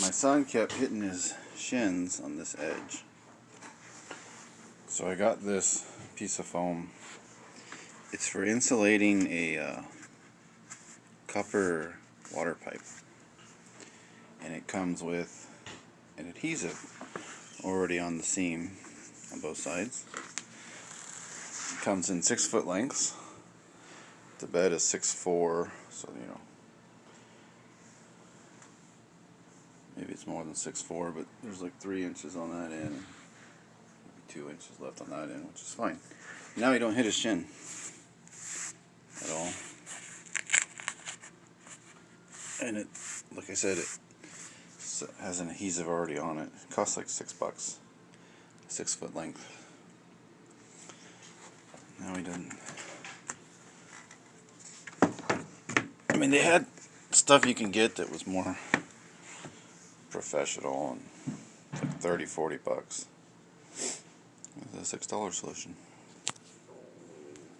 My son kept hitting his shins on this edge. So I got this piece of foam. It's for insulating a copper water pipe. And it comes with an adhesive already on the seam on both sides. It comes in 6-foot lengths. The bed is 6'4", so you know, maybe it's more than 6'4", but there's like 3 inches on that end, maybe 2 inches left on that end, which is fine. Now you don't hit his shin at all. And it, like I said, it has an adhesive already on it. It costs like $6, 6-foot length. Now he doesn't. I mean, they had stuff you can get that was more professional and like $30, $40. It's a $6 solution.